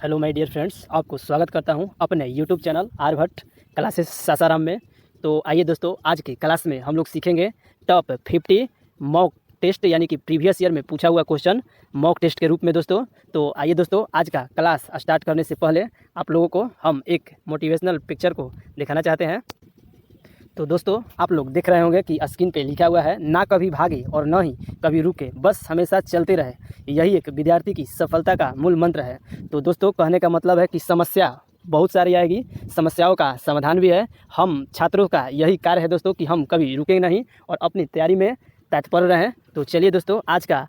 Hello my dear friends, आपको स्वागत करता हूं अपने YouTube channel Aryabhatta classes Sasaram में। तो आइए दोस्तों, आज की क्लास में हम लोग सीखेंगे टॉप 50 मॉक टेस्ट, यानी कि प्रीवियस ईयर में पूछा हुआ क्वेश्चन मॉक टेस्ट के रूप में दोस्तों। तो आइए दोस्तों, आज का क्लास स्टार्ट करने से पहले आप लोगों को हम एक मोटिवेशनल पिक्चर को दिखाना चाहते हैं। तो दोस्तों, आप लोग देख रहे होंगे कि स्क्रीन पे लिखा हुआ है, ना कभी भागे और ना ही कभी रुके, बस हमेशा चलते रहे। यही एक विद्यार्थी की सफलता का मूल मंत्र है। तो दोस्तों, कहने का मतलब है कि समस्या बहुत सारी आएगी, समस्याओं का समाधान भी है। हम छात्रों का यही कार्य है दोस्तों कि हम कभी रुके नहीं और अपनी तैयारी में तत्पर रहें। तो चलिए दोस्तों, आज का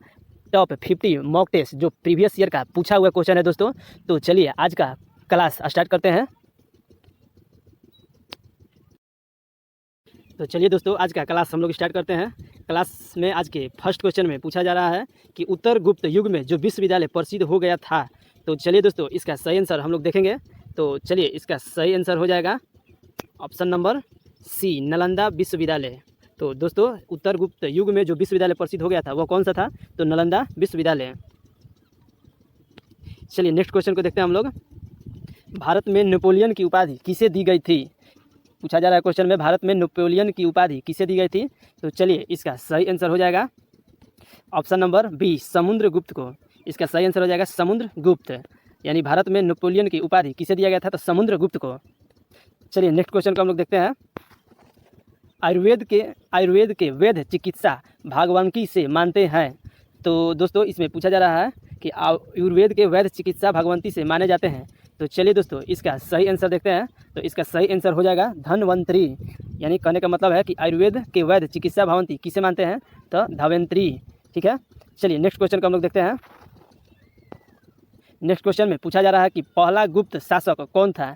टॉप 50 मॉक टेस्ट जो प्रीवियस ईयर का पूछा हुआ क्वेश्चन है दोस्तों, तो चलिए आज का क्लास स्टार्ट करते हैं। तो चलिए दोस्तों, आज का क्लास हम लोग स्टार्ट करते हैं। क्लास में आज के फर्स्ट क्वेश्चन में पूछा जा रहा है कि उत्तर गुप्त युग में जो विश्वविद्यालय प्रसिद्ध हो गया था। तो चलिए दोस्तों, इसका सही आंसर हम लोग देखेंगे। तो चलिए, इसका सही आंसर हो जाएगा ऑप्शन नंबर सी, नालंदा विश्वविद्यालय। तो दोस्तों, उत्तर गुप्त युग में जो विश्वविद्यालय प्रसिद्ध हो गया था वो कौन सा था? तो नालंदा विश्वविद्यालय। चलिए नेक्स्ट क्वेश्चन को देखते हैं हम लोग। भारत में नेपोलियन की उपाधि किसे दी गई थी? पूछा जा रहा है क्वेश्चन में, भारत में नेपोलियन की उपाधि किसे दी गई थी? तो चलिए, इसका सही आंसर हो जाएगा ऑप्शन नंबर बी, समुद्रगुप्त को। इसका सही आंसर हो जाएगा समुद्रगुप्त। यानी भारत में नेपोलियन की उपाधि किसे दिया गया था? तो समुद्रगुप्त को। चलिए नेक्स्ट क्वेश्चन को हम लोग देखते हैं। आयुर्वेद के वैद्य चिकित्सा भागवंकी से मानते हैं। तो दोस्तों, इसमें पूछा जा रहा है कि आयुर्वेद के वैद्य चिकित्सा भागवंती से माने जाते हैं। तो चलिए दोस्तों, इसका सही आंसर देखते हैं। तो इसका सही आंसर हो जाएगा धन्वंतरी। यानी कहने का मतलब है कि आयुर्वेद के वैद्य चिकित्सा भागवंती किसे मानते हैं? तो धन्वंतरी। ठीक है। चलिए नेक्स्ट क्वेश्चन को हम लोग देखते हैं। नेक्स्ट क्वेश्चन में पूछा जा रहा है कि पहला गुप्त शासक कौन था?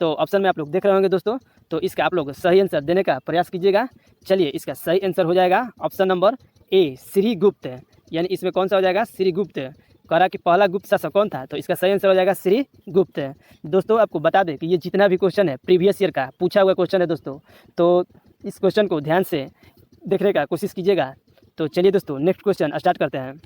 तो ऑप्शन में आप लोग देख रहे होंगे दोस्तों, तो इसका आप लोग सही आंसर देने का प्रयास कीजिएगा। चलिए, इसका सही आंसर हो जाएगा ऑप्शन नंबर ए, श्रीगुप्त। यानी इसमें कौन सा हो जाएगा? श्रीगुप्त। कह रहा कि पहला गुप्त शासक कौन था? तो इसका सही आंसर हो जाएगा श्रीगुप्त। दोस्तों, आपको बता दें कि ये जितना भी क्वेश्चन है प्रीवियस ईयर का पूछा हुआ क्वेश्चन है दोस्तों, तो इस क्वेश्चन को ध्यान से देखने का कोशिश कीजिएगा। तो चलिए दोस्तों, नेक्स्ट क्वेश्चन स्टार्ट करते हैं।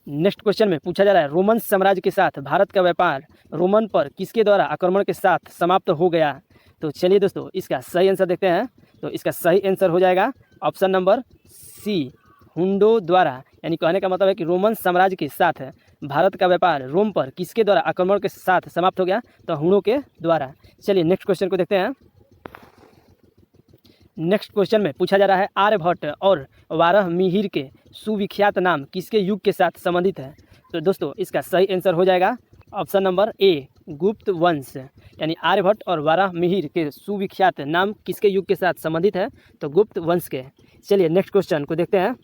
नेक्स्ट क्वेश्चन में पूछा जा रहा है, रोमन साम्राज्य के साथ भारत का व्यापार रोमन पर किसके द्वारा आक्रमण के साथ समाप्त हो गया? तो चलिए दोस्तों, इसका सही आंसर देखते हैं। तो इसका सही आंसर हो जाएगा ऑप्शन नंबर सी, हुंडो द्वारा। यानी कहने का मतलब है कि रोमन साम्राज्य के साथ भारत का व्यापार रोम पर किसके द्वारा आक्रमण के साथ समाप्त हो गया? तो हुंडो के द्वारा। चलिए नेक्स्ट क्वेश्चन को देखते हैं। नेक्स्ट क्वेश्चन में पूछा जा रहा है, आर्यभट्ट और वाराहमिहिर के सुविख्यात नाम किसके युग के साथ संबंधित है? तो दोस्तों, इसका सही आंसर हो जाएगा ऑप्शन नंबर ए, गुप्त वंश। यानी आर्यभट्ट और वाराहमिहिर के सुविख्यात नाम किसके युग के साथ संबंधित है? तो गुप्त वंश के। चलिए नेक्स्ट क्वेश्चन को देखते हैं।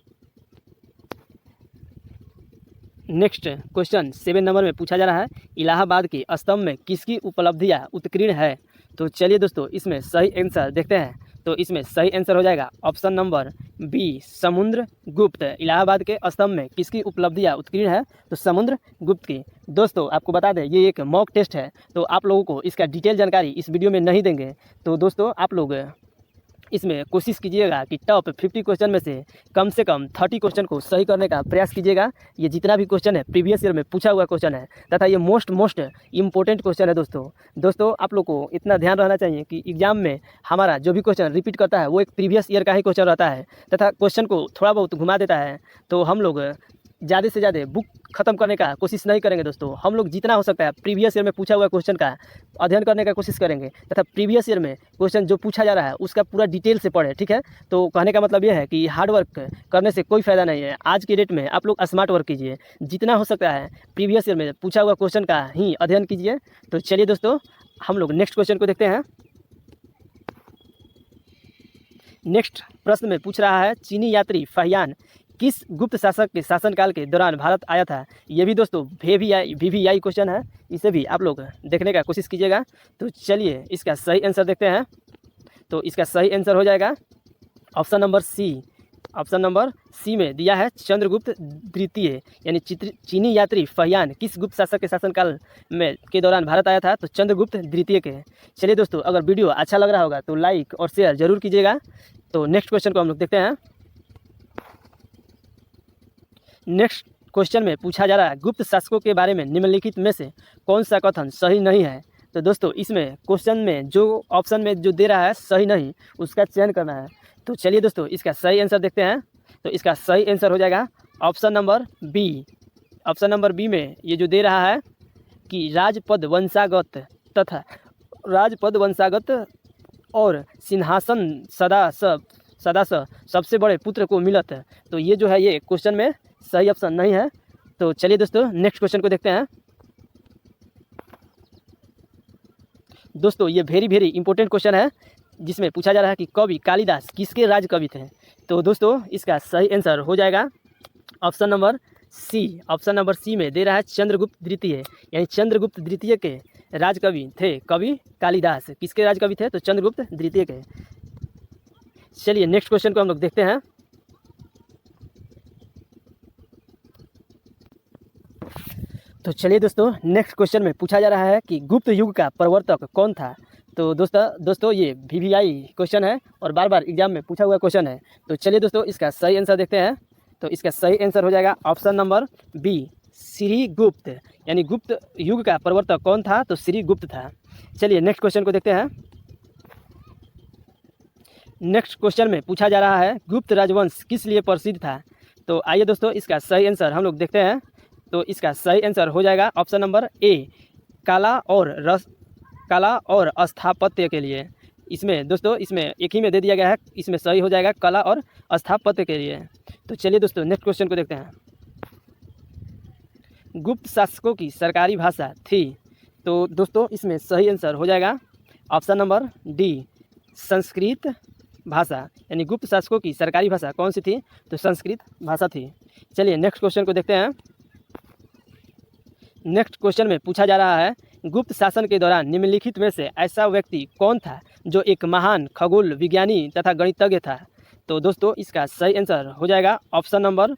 नेक्स्ट क्वेश्चन 7 नंबर में पूछा जा रहा है, इलाहाबाद के स्तंभ में किसकी उपलब्धियां उत्कीर्ण है? तो चलिए दोस्तों, इसमें सही आंसर देखते हैं। तो इसमें सही आंसर हो जाएगा option number b, Samudragupta. Allahabad के स्तंभ में किसकी उपलब्धियां उत्कीर्ण है? तो समुद्रगुप्त की। दोस्तों, आपको बता दें, ये एक मॉक टेस्ट है, तो आप लोगों को इसका डिटेल जानकारी इस वीडियो में नहीं देंगे। तो दोस्तों, आप लोग इसमें कोशिश कीजिएगा कि टॉप 50 क्वेश्चन में से कम 30 क्वेश्चन को सही करने का प्रयास कीजिएगा। ये जितना भी क्वेश्चन है प्रीवियस ईयर में पूछा हुआ क्वेश्चन है, तथा ये मोस्ट इंपॉर्टेंट क्वेश्चन है दोस्तों। आप लोग को इतना ध्यान रहना चाहिए कि एग्जाम में हमारा जो भी क्वेश्चन रिपीट करता है वो एक प्रीवियस ईयर का ही क्वेश्चन रहता है, तथा क्वेश्चन को थोड़ा बहुत घुमा देता है। तो हम लोग ज़्यादा से ज़्यादा बुक खत्म करने का कोशिश नहीं करेंगे दोस्तों। हम लोग जितना हो सकता है प्रीवियस ईयर में पूछा हुआ क्वेश्चन का अध्ययन करने का कोशिश करेंगे, तथा प्रीवियस ईयर में क्वेश्चन जो पूछा जा रहा है उसका पूरा डिटेल से पढ़े। ठीक है। तो कहने का मतलब ये है कि हार्ड वर्क करने से कोई फ़ायदा नहीं है। आज की डेट में आप लोग स्मार्ट वर्क कीजिए, जितना हो सकता है प्रीवियस ईयर में पूछा हुआ क्वेश्चन का ही अध्ययन कीजिए। तो चलिए दोस्तों, हम लोग नेक्स्ट क्वेश्चन को देखते हैं। नेक्स्ट प्रश्न में पूछ रहा है, चीनी यात्री फहियान किस गुप्त शासक के शासनकाल के दौरान भारत आया था? ये भी दोस्तों VVI क्वेश्चन है, इसे भी आप लोग देखने का कोशिश कीजिएगा। तो चलिए, इसका सही आंसर देखते हैं। तो इसका सही आंसर हो जाएगा option number c. Option number c में दिया है चंद्रगुप्त द्वितीय। यानी चीनी यात्री फहियान किस गुप्त शासक के शासनकाल में के दौरान भारत आया था? तो चंद्रगुप्त द्वितीय के। चलिए दोस्तों, अगर वीडियो अच्छा लग रहा होगा तो लाइक और शेयर जरूर कीजिएगा। तो नेक्स्ट क्वेश्चन को हम लोग देखते हैं। नेक्स्ट क्वेश्चन में पूछा जा रहा है गुप्त शासकों के बारे में निम्नलिखित में से कौन सा कथन सही नहीं है। तो दोस्तों इसमें क्वेश्चन में जो ऑप्शन में जो दे रहा है सही नहीं, उसका चयन करना है। तो चलिए दोस्तों इसका सही आंसर देखते हैं। तो इसका सही आंसर हो जाएगा option number b. Option number b में ये जो दे रहा है कि राजपद वंशागत और सिंहासन सदा सबसे बड़े पुत्र को मिलत है। तो ये जो है ये क्वेश्चन में सही ऑप्शन नहीं है। तो चलिए दोस्तों नेक्स्ट क्वेश्चन को देखते हैं। दोस्तों ये वेरी इंपॉर्टेंट क्वेश्चन है, जिसमें पूछा जा रहा है कि कवि कालिदास किसके राज कवि थे। तो दोस्तों इसका सही आंसर हो जाएगा option number c. Option number c में दे रहा है चंद्रगुप्त द्वितीय, यानी चंद्रगुप्त द्वितीय के राजकवि थे कवि कालिदास। किसके राजकवि थे? तो चंद्रगुप्त द्वितीय के। चलिए नेक्स्ट क्वेश्चन को हम लोग देखते हैं। तो चलिए दोस्तों नेक्स्ट क्वेश्चन में पूछा जा रहा है कि गुप्त युग का प्रवर्तक कौन था। तो दोस्तों ये VVI क्वेश्चन है और बार बार एग्जाम में पूछा हुआ क्वेश्चन है। तो चलिए दोस्तों इसका सही आंसर देखते हैं। तो इसका सही आंसर हो जाएगा ऑप्शन नंबर बी, श्रीगुप्त। यानी गुप्त युग का प्रवर्तक कौन था? तो श्रीगुप्त था। चलिए नेक्स्ट क्वेश्चन को देखते हैं। नेक्स्ट क्वेश्चन में पूछा जा रहा है गुप्त राजवंश किस लिए प्रसिद्ध था। तो आइए दोस्तों इसका सही आंसर हम लोग देखते हैं। तो इसका सही आंसर हो जाएगा ऑप्शन नंबर ए, कला और स्थापत्य के लिए। इसमें दोस्तों इसमें एक ही में दे दिया गया है, इसमें सही हो जाएगा कला और स्थापत्य के लिए। तो चलिए दोस्तों नेक्स्ट क्वेश्चन को देखते हैं। गुप्त शासकों की सरकारी भाषा थी। तो दोस्तों इसमें सही आंसर हो जाएगा ऑप्शन नंबर डी, संस्कृत भाषा। यानी गुप्त शासकों की सरकारी भाषा कौन सी थी? तो संस्कृत भाषा थी। चलिए नेक्स्ट क्वेश्चन को देखते हैं। नेक्स्ट क्वेश्चन में पूछा जा रहा है गुप्त शासन के दौरान निम्नलिखित में से ऐसा व्यक्ति कौन था जो एक महान खगोल विज्ञानी तथा गणितज्ञ था। तो दोस्तों इसका सही आंसर हो जाएगा option number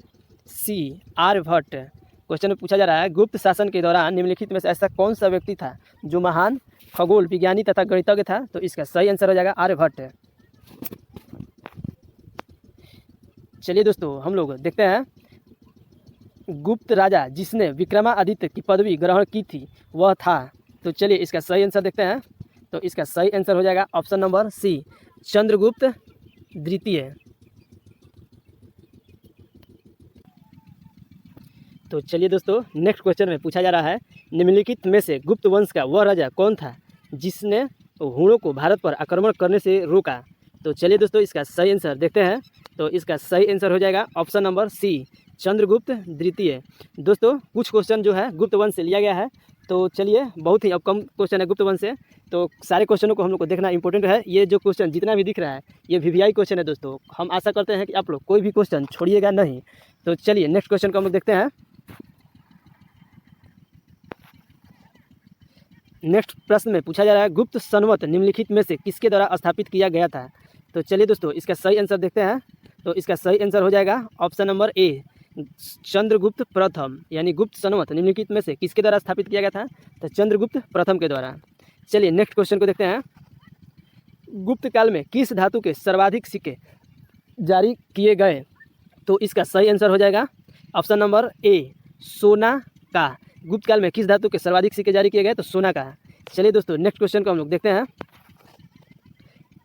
c, Aryabhatta. Question में पूछा जा रहा है गुप्त शासन के दौरान निम्नलिखित में से ऐसा कौन सा व्यक्ति था जो महान खगोल विज्ञानी तथा गणितज्ञ था। तो इसका सही आंसर हो जाएगा आर्यभट्ट। चलिए दोस्तों हम लोग देखते हैं गुप्त राजा जिसने विक्रमादित्य की पदवी ग्रहण की थी वह था। तो चलिए इसका सही आंसर देखते हैं। तो इसका सही आंसर हो जाएगा ऑप्शन नंबर सी, चंद्रगुप्त द्वितीय। तो चलिए दोस्तों नेक्स्ट क्वेश्चन में पूछा जा रहा है निम्नलिखित में से गुप्त वंश का वह राजा कौन था जिसने हूणों को भारत पर आक्रमण करने से रोका। तो चलिए दोस्तों इसका सही आंसर देखते हैं। तो इसका सही आंसर हो जाएगा ऑप्शन नंबर सी, चंद्रगुप्त द्वितीय। दोस्तों कुछ क्वेश्चन जो है गुप्त वंश से लिया गया है। तो चलिए बहुत ही अब कम क्वेश्चन है गुप्त वंश से, तो सारे क्वेश्चनों को हम लोग को देखना इंपॉर्टेंट है। ये जो क्वेश्चन जितना भी दिख रहा है ये VVI क्वेश्चन है दोस्तों। हम आशा करते हैं कि आप लोग कोई भी क्वेश्चन छोड़िएगा नहीं। तो चलिए नेक्स्ट क्वेश्चन को हम लोग देखते हैं। नेक्स्ट प्रश्न में पूछा जा रहा है गुप्त संवत निम्नलिखित में से किसके द्वारा स्थापित किया गया था। तो चलिए दोस्तों इसका सही आंसर देखते हैं। तो इसका सही आंसर हो जाएगा ऑप्शन नंबर ए, चंद्रगुप्त प्रथम। यानी गुप्त संवत निम्नलिखित में से किसके द्वारा स्थापित किया गया था? तो चंद्रगुप्त प्रथम के द्वारा। चलिए नेक्स्ट क्वेश्चन को देखते हैं। गुप्त काल में किस धातु के सर्वाधिक सिक्के जारी किए गए। तो इसका सही आंसर हो जाएगा ऑप्शन नंबर ए, सोना का। गुप्त काल में किस धातु के सर्वाधिक सिक्के जारी किए गए? तो सोना का। चलिए दोस्तों नेक्स्ट क्वेश्चन को हम लोग देखते हैं।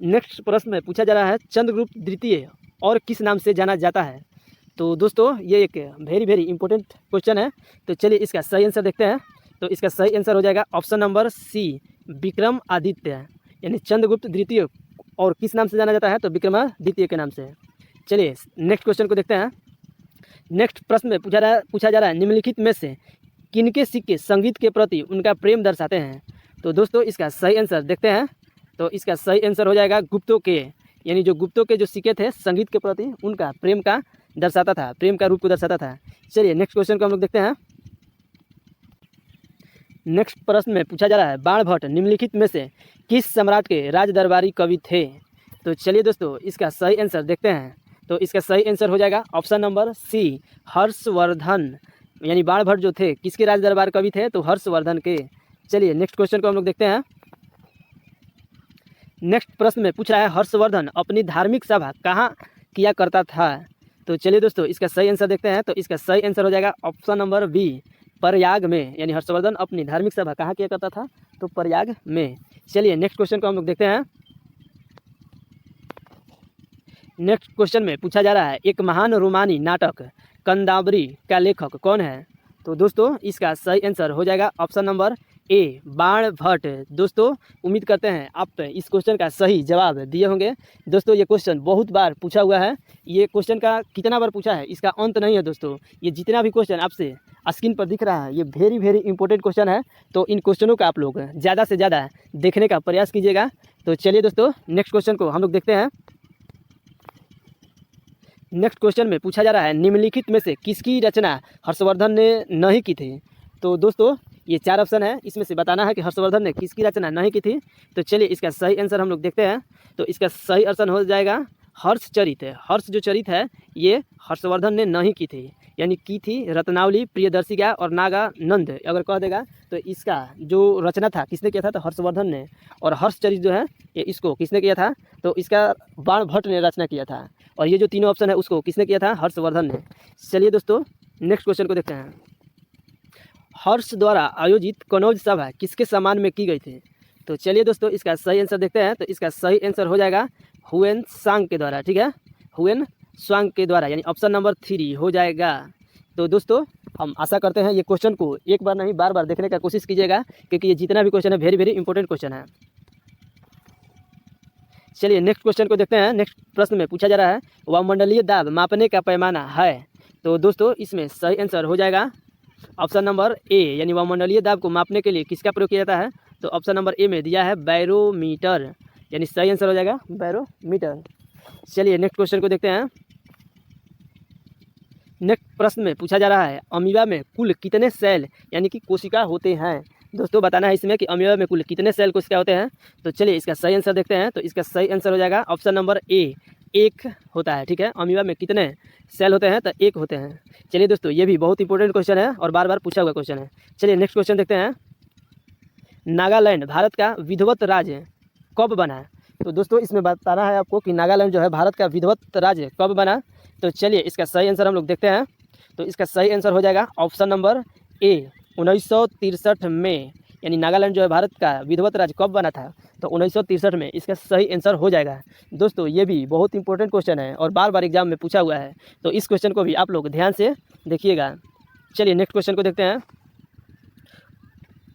नेक्स्ट प्रश्न में पूछा जा रहा है चंद्रगुप्त द्वितीय और किस नाम से जाना जाता है। तो दोस्तों ये एक वेरी इंपॉर्टेंट क्वेश्चन है। तो चलिए इसका सही आंसर देखते हैं। तो इसका सही आंसर हो जाएगा ऑप्शन नंबर सी, विक्रमादित्य। यानी चंद्रगुप्त द्वितीय और किस नाम से जाना जाता है? तो विक्रमादित्य के नाम से। चलिए नेक्स्ट क्वेश्चन को देखते हैं। नेक्स्ट प्रश्न में पूछा जा रहा है निम्नलिखित में से किनके सिक्के संगीत के प्रति उनका प्रेम दर्शाते हैं। तो दोस्तों इसका सही आंसर देखते हैं। तो इसका सही आंसर हो जाएगा गुप्तों के। यानी जो गुप्तों के जो सिक्के थे संगीत के प्रति उनका प्रेम का दर्शाता था, प्रेम का रूप को दर्शाता था। चलिए नेक्स्ट क्वेश्चन को हम लोग देखते हैं। नेक्स्ट प्रश्न में पूछा जा रहा है बाणभट्ट निम्नलिखित में से किस सम्राट के राज दरबारी कवि थे। तो चलिए दोस्तों इसका सही आंसर देखते हैं। तो इसका सही आंसर हो जाएगा ऑप्शन नंबर सी, हर्षवर्धन। यानी बाणभट्ट जो थे किसके राज दरबार कवि थे? तो हर्षवर्धन के। चलिए नेक्स्ट क्वेश्चन को हम लोग देखते हैं। नेक्स्ट प्रश्न में पूछ रहा है हर्षवर्धन अपनी धार्मिक सभा कहाँ किया करता था। तो चलिए दोस्तों इसका सही आंसर देखते हैं। तो इसका सही आंसर हो जाएगा ऑप्शन नंबर बी, प्रयाग में। यानी हर्षवर्धन अपनी धार्मिक सभा कहाँ किया करता था? तो प्रयाग में। चलिए नेक्स्ट क्वेश्चन को हम लोग देखते हैं। नेक्स्ट क्वेश्चन में पूछा जा रहा है एक महान रोमानी नाटक कंदावरी का लेखक कौन है? तो दोस्तों इसका सही आंसर हो जाएगा ऑप्शन नंबर ए, बाणभट्ट। दोस्तों उम्मीद करते हैं आप इस क्वेश्चन का सही जवाब दिए होंगे। दोस्तों ये क्वेश्चन बहुत बार पूछा हुआ है। ये क्वेश्चन का कितना बार पूछा है इसका अंत नहीं है दोस्तों। ये जितना भी क्वेश्चन आपसे स्क्रीन पर दिख रहा है ये वेरी वेरी इंपॉर्टेंट क्वेश्चन है। तो इन क्वेश्चनों का आप लोग ज़्यादा से ज़्यादा देखने का प्रयास कीजिएगा। तो चलिए दोस्तों नेक्स्ट क्वेश्चन को हम लोग देखते हैं। नेक्स्ट क्वेश्चन में पूछा जा रहा है निम्नलिखित में से किसकी रचना हर्षवर्धन ने नहीं की थी? तो दोस्तों ये 4 ऑप्शन है, इसमें से बताना है कि हर्षवर्धन ने किसकी रचना नहीं की थी। तो चलिए इसका सही आंसर हम लोग देखते हैं। तो इसका सही आंसर हो जाएगा हर्षचरित है। हर्ष जो चरित है ये हर्षवर्धन ने नहीं की थी, यानी की थी रत्नावली, प्रियदर्शिका और नागानंद अगर कह देगा। तो इसका जो रचना था किसने किया था? तो हर्षवर्धन ने। और हर्षचरित जो है ये इसको किसने किया था? तो इसका बाणभट्ट ने रचना किया था। और ये जो तीनों ऑप्शन है उसको किसने किया था? हर्षवर्धन ने। चलिए दोस्तों नेक्स्ट क्वेश्चन को देखते हैं। हर्ष द्वारा आयोजित कनौज सभा किसके सम्मान में की गई थी? तो चलिए दोस्तों इसका सही आंसर देखते हैं। तो इसका सही आंसर हो जाएगा हुएन सांग के द्वारा। ठीक है, हुएन सांग के द्वारा, यानी ऑप्शन नंबर 3 हो जाएगा। तो दोस्तों हम आशा करते हैं ये क्वेश्चन को एक बार नहीं बार बार देखने का कोशिश कीजिएगा, क्योंकि ये जितना भी क्वेश्चन है वेरी वेरी इंपॉर्टेंट क्वेश्चन है। चलिए नेक्स्ट क्वेश्चन को देखते हैं। नेक्स्ट प्रश्न में पूछा जा रहा है वायुमंडलीय दाब मापने का पैमाना है। तो दोस्तों इसमें सही आंसर हो जाएगा ऑप्शन नंबर ए, यानी वायुमंडलीय दाब को मापने के लिए किसका प्रयोग किया जाता है? तो ऑप्शन नंबर ए में दिया है बैरोमीटर, यानी सही आंसर हो जाएगा बैरोमीटर। चलिए नेक्स्ट क्वेश्चन को देखते हैं। नेक्स्ट प्रश्न में पूछा जा रहा है अमीबा में कुल कितने सेल यानी कि कोशिका होते हैं? दोस्तों बताना है इसमें कि अमीबा में कुल कितने सेल कोशिका होते हैं। तो चलिए इसका सही आंसर देखते हैं। तो इसका सही आंसर हो जाएगा ऑप्शन नंबर ए, 1 होता है। ठीक है, अमीबा में कितने सेल होते हैं? तो 1 होते हैं। चलिए दोस्तों ये भी बहुत इंपॉर्टेंट क्वेश्चन है और बार बार पूछा हुआ क्वेश्चन है। चलिए नेक्स्ट क्वेश्चन देखते हैं। नागालैंड भारत का विधिवत राज्य कब बना? तो दोस्तों इसमें बताना है आपको कि नागालैंड जो है भारत का विधिवत राज्य कब बना। तो चलिए इसका सही आंसर हम लोग देखते हैं। तो इसका सही आंसर हो जाएगा ऑप्शन नंबर ए, 1963 में। यानी नागालैंड जो है भारत का विधिवत राज्य कब बना था? तो 1963 में इसका सही आंसर हो जाएगा। दोस्तों ये भी बहुत इंपॉर्टेंट क्वेश्चन है और बार बार एग्जाम में पूछा हुआ है। तो इस क्वेश्चन को भी आप लोग ध्यान से देखिएगा। चलिए नेक्स्ट क्वेश्चन को देखते हैं।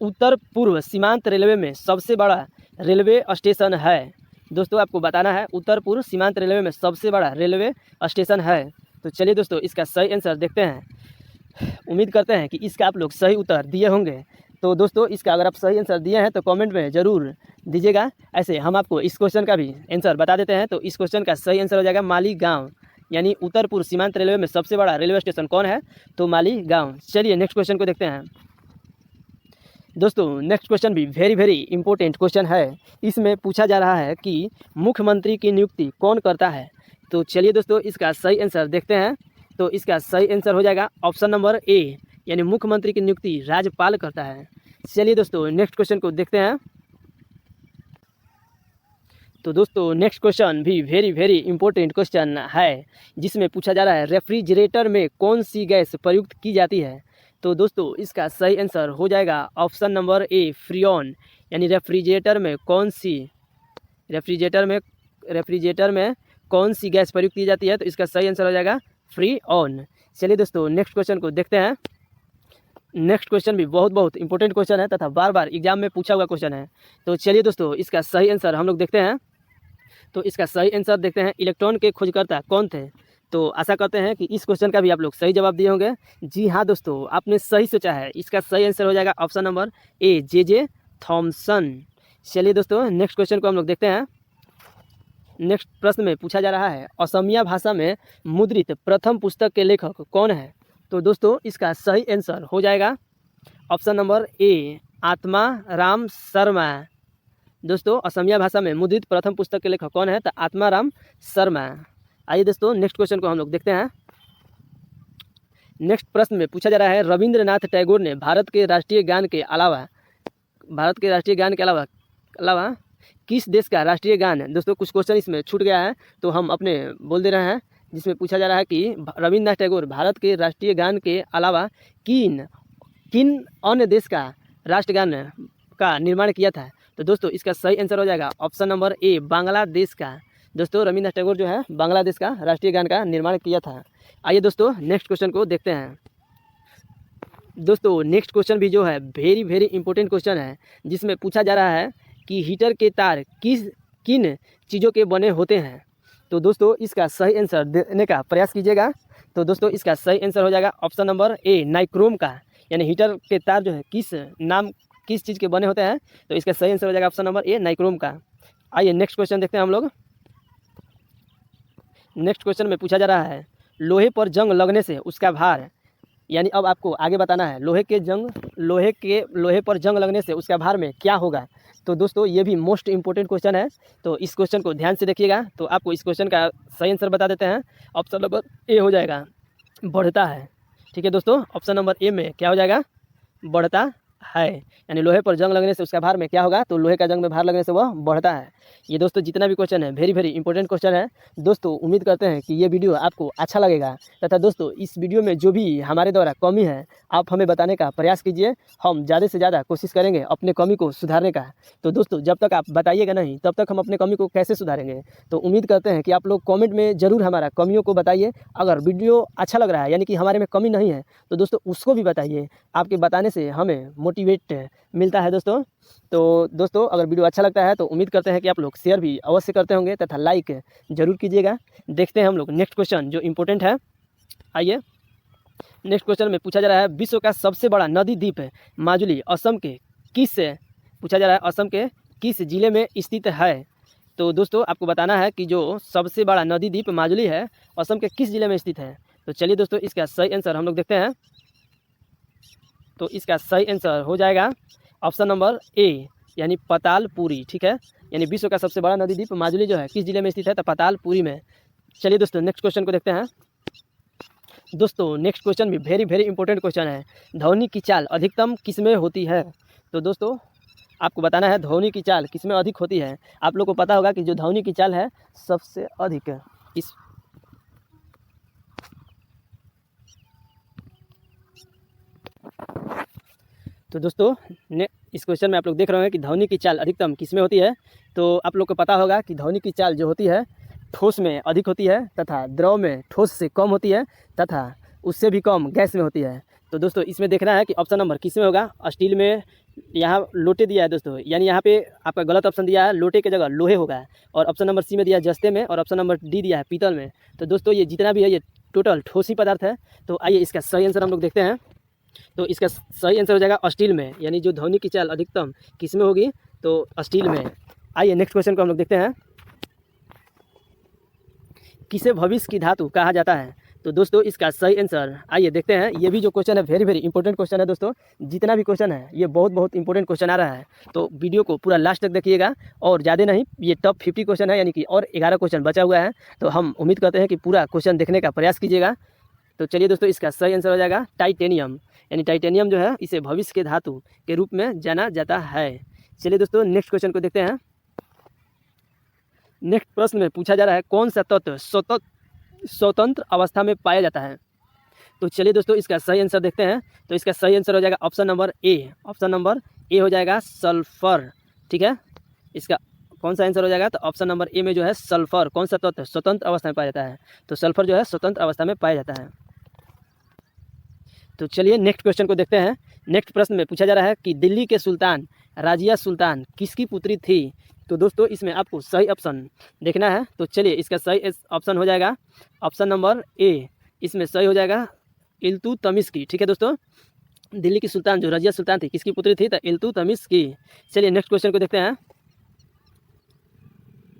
उत्तर पूर्व सीमांत रेलवे में सबसे बड़ा रेलवे स्टेशन है। दोस्तों आपको बताना है उत्तर पूर्व सीमांत रेलवे में सबसे बड़ा रेलवे स्टेशन है। तो चलिए दोस्तों इसका सही आंसर देखते हैं। उम्मीद करते हैं कि इसका आप लोग सही उत्तर दिए होंगे। तो दोस्तों इसका अगर आप सही आंसर दिए हैं तो कमेंट में ज़रूर दीजिएगा। ऐसे हम आपको इस क्वेश्चन का भी आंसर बता देते हैं। तो इस क्वेश्चन का सही आंसर हो जाएगा मालीगांव, यानी उत्तर पूर्व सीमांत रेलवे में सबसे बड़ा रेलवे स्टेशन कौन है? तो मालीगांव। चलिए नेक्स्ट क्वेश्चन को देखते हैं। दोस्तों नेक्स्ट क्वेश्चन भी वेरी वेरी इंपॉर्टेंट क्वेश्चन है। इसमें पूछा जा रहा है कि मुख्यमंत्री की नियुक्ति कौन करता है? तो चलिए दोस्तों इसका सही आंसर देखते हैं। तो इसका सही आंसर हो जाएगा ऑप्शन नंबर ए, यानी मुख्यमंत्री की नियुक्ति राज्यपाल करता है। चलिए दोस्तों नेक्स्ट क्वेश्चन को देखते हैं। तो दोस्तों नेक्स्ट क्वेश्चन भी वेरी वेरी इंपॉर्टेंट क्वेश्चन है, जिसमें पूछा जा रहा है रेफ्रिजरेटर में कौन सी गैस प्रयुक्त की जाती है? तो दोस्तों इसका सही आंसर हो जाएगा ऑप्शन नंबर ए, फ्रीऑन। यानी रेफ्रिजरेटर में कौन सी गैस प्रयुक्त की जाती है? तो इसका सही आंसर हो जाएगा फ्रीऑन। चलिए दोस्तों नेक्स्ट क्वेश्चन को देखते हैं। नेक्स्ट क्वेश्चन भी बहुत इंपॉर्टेंट क्वेश्चन है तथा बार बार एग्जाम में पूछा हुआ क्वेश्चन है। तो चलिए दोस्तों इसका सही आंसर हम लोग देखते हैं। तो इसका सही आंसर देखते हैं, इलेक्ट्रॉन के खोजकर्ता कौन थे? तो आशा करते हैं कि इस क्वेश्चन का भी आप लोग सही जवाब दिए होंगे। जी हाँ दोस्तों आपने सही सोचा है। इसका सही आंसर हो जाएगा option number A, J Thomson. चलिए दोस्तों नेक्स्ट क्वेश्चन को हम लोग देखते हैं। नेक्स्ट प्रश्न में पूछा जा रहा है असमिया भाषा में मुद्रित प्रथम पुस्तक के लेखक कौन है? तो दोस्तों इसका सही आंसर हो जाएगा ऑप्शन नंबर ए, आत्मा राम शर्मा। दोस्तों असमिया भाषा में मुद्रित प्रथम पुस्तक के लेखक कौन है? तो आत्मा राम शर्मा। आइए दोस्तों नेक्स्ट क्वेश्चन को हम लोग देखते हैं। नेक्स्ट प्रश्न में पूछा जा रहा है रविंद्रनाथ टैगोर ने भारत के राष्ट्रीय गान के अलावा किस देश का राष्ट्रीय गान? दोस्तों कुछ क्वेश्चन इसमें छूट गया है तो हम अपने बोल दे रहे हैं जिसमें पूछा जा रहा है कि रविन्द्रनाथ टैगोर भारत के राष्ट्रीय गान के अलावा किन किन अन्य देश का राष्ट्रगान का निर्माण किया था। तो दोस्तों इसका सही आंसर हो जाएगा ऑप्शन नंबर ए, बांग्लादेश का। दोस्तों रविन्द्रनाथ टैगोर जो है बांग्लादेश का राष्ट्रीय गान का निर्माण किया था। आइए दोस्तों नेक्स्ट क्वेश्चन को देखते हैं। दोस्तों नेक्स्ट क्वेश्चन भी जो है वेरी वेरी इंपॉर्टेंट क्वेश्चन है, जिसमें पूछा जा रहा है कि हीटर के तार किन चीज़ों के बने होते हैं। तो दोस्तों इसका सही आंसर देने का प्रयास कीजिएगा। तो दोस्तों इसका सही आंसर हो जाएगा ऑप्शन नंबर ए, नाइक्रोम का। यानी हीटर के तार जो है किस चीज़ के बने होते हैं। तो इसका सही आंसर हो जाएगा ऑप्शन नंबर ए, नाइक्रोम का। आइए नेक्स्ट क्वेश्चन देखते हैं हम लोग। नेक्स्ट क्वेश्चन में पूछा जा रहा है लोहे पर जंग लगने से उसका भार, यानी अब आपको आगे बताना है लोहे पर जंग लगने से उसका भार में क्या होगा। तो दोस्तों ये भी मोस्ट इंपॉर्टेंट क्वेश्चन है, तो इस क्वेश्चन को ध्यान से देखिएगा। तो आपको इस क्वेश्चन का सही आंसर बता देते हैं। ऑप्शन नंबर ए हो जाएगा बढ़ता है। ठीक है दोस्तों, ऑप्शन नंबर ए में क्या हो जाएगा, बढ़ता है। यानी लोहे पर जंग लगने से उसका भार में क्या होगा, तो लोहे का जंग में भार लगने से वह बढ़ता है। ये दोस्तों जितना भी क्वेश्चन है वेरी वेरी इंपॉर्टेंट क्वेश्चन है। दोस्तों उम्मीद करते हैं कि ये वीडियो आपको अच्छा लगेगा, तथा दोस्तों इस वीडियो में जो भी हमारे द्वारा कमी है आप हमें बताने का प्रयास कीजिए। हम ज़्यादा से ज़्यादा कोशिश करेंगे अपने कमी को सुधारने का। तो दोस्तों जब तक आप बताइएगा नहीं तब तक हम अपने कमी को कैसे सुधारेंगे। तो उम्मीद करते हैं कि आप लोग कमेंट में ज़रूर हमारा कमियों को बताइए। अगर वीडियो अच्छा लग रहा है यानी कि हमारे में कमी नहीं है तो दोस्तों उसको भी बताइए। आपके बताने से हमें मोटिवेट मिलता है दोस्तों। तो दोस्तों अगर वीडियो अच्छा लगता है तो उम्मीद करते हैं कि आप लोग शेयर भी अवश्य करते होंगे तथा लाइक जरूर कीजिएगा। देखते हैं हम लोग नेक्स्ट क्वेश्चन जो इम्पोर्टेंट है। आइए नेक्स्ट क्वेश्चन में पूछा जा रहा है विश्व का सबसे बड़ा नदी द्वीप माजुली असम के किस जिले में स्थित है। तो दोस्तों आपको बताना है कि जो सबसे बड़ा नदी द्वीप माजुली है असम के किस जिले में स्थित है। तो चलिए दोस्तों इसका सही आंसर हम लोग देखते हैं। तो इसका सही आंसर हो जाएगा ऑप्शन नंबर ए, यानी पतालपुरी। ठीक है, यानी विश्व का सबसे बड़ा नदी द्वीप माजुली जो है किस जिले में स्थित है, तो पतालपुरी में। चलिए दोस्तों नेक्स्ट क्वेश्चन को देखते हैं। दोस्तों नेक्स्ट क्वेश्चन भी वेरी वेरी इंपॉर्टेंट क्वेश्चन है। ध्वनि की चाल अधिकतम किसमें होती है। तो दोस्तों आपको बताना है ध्वनि की चाल किसमें अधिक होती है। आप लोग को पता होगा कि जो ध्वनि की चाल है सबसे अधिक इस तो दोस्तों इस क्वेश्चन में आप लोग देख रहे हैं कि ध्वनि की चाल अधिकतम किसमें होती है। तो आप लोग को पता होगा कि ध्वनि की चाल जो होती है ठोस में अधिक होती है तथा द्रव में ठोस से कम होती है तथा उससे भी कम गैस में होती है। तो दोस्तों इसमें देखना है कि ऑप्शन नंबर किस में होगा। स्टील में यहाँ लोटे दिया है दोस्तों, यानी यहाँ पे आपका गलत ऑप्शन दिया है, लोटे की जगह लोहे होगा। और ऑप्शन नंबर सी में दिया है जस्ते में, और ऑप्शन नंबर डी दिया है पीतल में। तो दोस्तों ये जितना भी है ये टोटल ठोसी पदार्थ है। तो आइए इसका सही आंसर हम लोग देखते हैं। तो इसका सही आंसर हो जाएगा स्टील में, यानी जो ध्वनि की चाल अधिकतम किस में होगी, तो स्टील में। आइए नेक्स्ट क्वेश्चन को हम लोग देखते हैं। किसे भविष्य की धातु कहा जाता है। तो दोस्तों इसका सही आंसर आइए देखते हैं। ये भी जो क्वेश्चन है वेरी वेरी इंपॉर्टेंट क्वेश्चन है दोस्तों। जितना भी क्वेश्चन है ये बहुत बहुत इंपॉर्टेंट क्वेश्चन आ रहा है, तो वीडियो को पूरा लास्ट तक देखिएगा। और ज़्यादा नहीं, ये टॉप 50 क्वेश्चन है, यानी कि और 11 क्वेश्चन बचा हुआ है। तो हम उम्मीद करते हैं कि पूरा क्वेश्चन देखने का प्रयास कीजिएगा। तो चलिए दोस्तों इसका सही आंसर हो जाएगा टाइटेनियम, यानी टाइटेनियम जो है इसे भविष्य के धातु के रूप में जाना जाता है। चलिए दोस्तों नेक्स्ट क्वेश्चन को देखते हैं। नेक्स्ट प्रश्न में पूछा जा रहा है कौन सा तत्व स्वतंत्र अवस्था में पाया जाता है। तो चलिए दोस्तों इसका सही आंसर देखते हैं। तो इसका सही आंसर हो जाएगा option number A. Option number A हो जाएगा सल्फर। ठीक है, इसका कौन सा आंसर हो जाएगा, तो ऑप्शन नंबर ए में जो है सल्फर कौन सा तत्व स्वतंत्र अवस्था में पाया जाता है। तो सल्फर जो है स्वतंत्र अवस्था में पाया जाता है। तो चलिए नेक्स्ट क्वेश्चन को देखते हैं। नेक्स्ट प्रश्न में पूछा जा रहा है कि दिल्ली के सुल्तान राजिया सुल्तान किसकी पुत्री थी। तो दोस्तों इसमें आपको सही ऑप्शन देखना है। तो चलिए इसका सही ऑप्शन हो जाएगा ऑप्शन नंबर ए। इसमें सही हो जाएगा इल्तुतमिश की। ठीक है दोस्तों, दिल्ली की सुल्तान जो राजिया सुल्तान थी किसकी पुत्री थी, तो इल्तुतमिश की। चलिए नेक्स्ट क्वेश्चन को देखते हैं।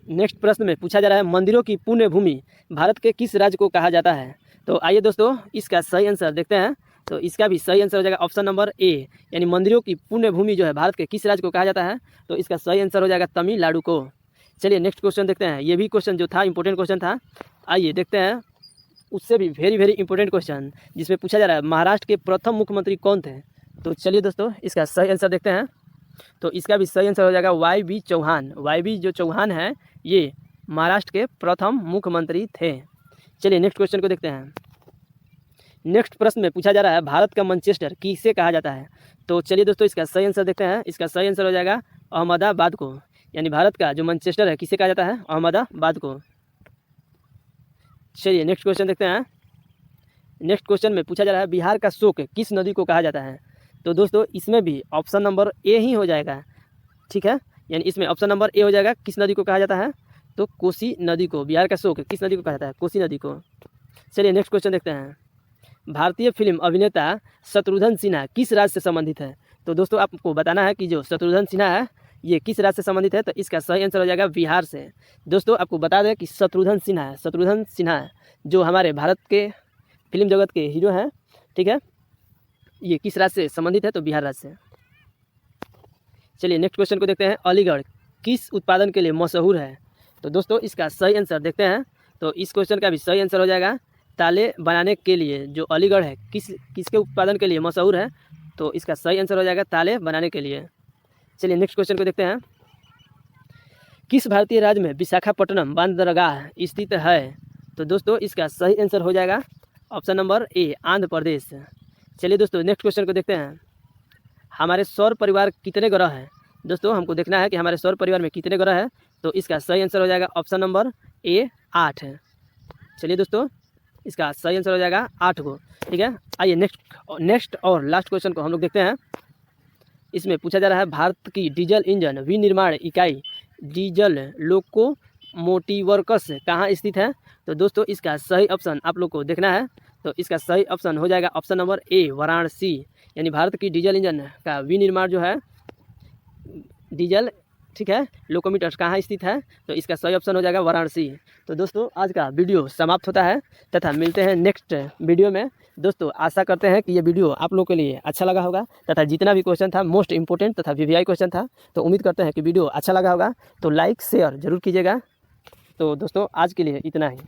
नेक्स्ट प्रश्न में पूछा जा रहा है मंदिरों की पुण्य भूमि भारत के किस राज्य को कहा जाता है। तो आइए दोस्तों इसका सही आंसर देखते हैं। तो इसका भी सही आंसर हो जाएगा ऑप्शन नंबर ए, यानी मंदिरों की पुण्य भूमि जो है भारत के किस राज्य को कहा जाता है। तो इसका सही आंसर हो जाएगा तमिलनाडु को। चलिए नेक्स्ट क्वेश्चन देखते हैं। ये भी क्वेश्चन जो था इंपॉर्टेंट क्वेश्चन था। आइए देखते हैं उससे भी वेरी वेरी इंपॉर्टेंट क्वेश्चन, जिसमें पूछा जा रहा है महाराष्ट्र के प्रथम मुख्यमंत्री कौन थे। तो चलिए दोस्तों इसका सही आंसर देखते हैं। तो इसका भी सही आंसर हो जाएगा YB चौहान। YB जो चौहान है ये महाराष्ट्र के प्रथम मुख्यमंत्री थे। चलिए नेक्स्ट क्वेश्चन को देखते हैं। नेक्स्ट प्रश्न में पूछा जा रहा है भारत का मैनचेस्टर किसे कहा जाता है। तो चलिए दोस्तों इसका सही आंसर देखते हैं। इसका सही आंसर हो जाएगा अहमदाबाद को, यानी भारत का जो मैनचेस्टर है किसे कहा जाता है, अहमदाबाद को। चलिए नेक्स्ट क्वेश्चन देखते हैं। नेक्स्ट क्वेश्चन में पूछा जा रहा है बिहार का शोक किस नदी को कहा जाता है। तो दोस्तों इसमें भी ऑप्शन नंबर ए ही हो जाएगा, ठीक है, यानी इसमें ऑप्शन नंबर ए हो जाएगा। किस नदी को कहा जाता है, तो कोसी नदी को। बिहार का शोक किस नदी को कहा जाता है, कोसी नदी को। चलिए नेक्स्ट क्वेश्चन देखते हैं। भारतीय फिल्म अभिनेता शत्रुघ्न सिन्हा किस राज्य से संबंधित है। तो दोस्तों आपको बताना है कि जो शत्रुघ्न सिन्हा है ये किस राज्य से संबंधित है। तो इसका सही आंसर हो जाएगा बिहार से। दोस्तों आपको बता दें कि शत्रुघ्न सिन्हा जो हमारे भारत के फिल्म जगत के हीरो हैं, ठीक है, ये किस राज्य से संबंधित है, तो बिहार राज्य से। चलिए नेक्स्ट क्वेश्चन को देखते हैं। अलीगढ़ किस उत्पादन के लिए मशहूर है। तो दोस्तों इसका सही आंसर देखते हैं। तो इस क्वेश्चन का भी सही आंसर हो जाएगा ताले बनाने के लिए। जो अलीगढ़ है किसके उत्पादन के लिए मशहूर है, तो इसका सही आंसर हो जाएगा ताले बनाने के लिए। चलिए नेक्स्ट क्वेश्चन को देखते हैं। किस भारतीय राज्य में विशाखापट्टनम बंदरगाह स्थित है। तो दोस्तों इसका सही आंसर हो जाएगा option number A, Andhra Pradesh. चलिए दोस्तों नेक्स्ट क्वेश्चन को देखते हैं। हमारे सौर परिवार कितने ग्रह हैं। दोस्तों हमको देखना है कि हमारे सौर परिवार में कितने ग्रह हैं। तो इसका सही आंसर हो जाएगा ऑप्शन नंबर ए, 8। चलिए दोस्तों इसका सही आंसर हो जाएगा 8 को, ठीक है। आइए नेक्स्ट और लास्ट क्वेश्चन को हम लोग देखते हैं। इसमें पूछा जा रहा है भारत की डीजल इंजन विनिर्माण इकाई डीजल लोकोमोटिवर्क्स कहाँ स्थित है। तो दोस्तों इसका सही ऑप्शन आप लोग को देखना है। तो इसका सही ऑप्शन हो जाएगा ऑप्शन नंबर ए, वाराणसी। यानी भारत की डीजल इंजन का विनिर्माण जो है डीजल, ठीक है, लोकोमीटर्स कहाँ स्थित है। तो इसका सही ऑप्शन हो जाएगा वाराणसी। तो दोस्तों आज का वीडियो समाप्त होता है तथा मिलते हैं नेक्स्ट वीडियो में। दोस्तों आशा करते हैं कि ये वीडियो आप लोगों के लिए अच्छा लगा होगा तथा जितना भी क्वेश्चन था मोस्ट इंपॉर्टेंट तथा वीवीआई क्वेश्चन था। तो उम्मीद करते हैं कि वीडियो अच्छा लगा होगा। तो लाइक शेयर जरूर कीजिएगा। तो दोस्तों आज के लिए इतना ही।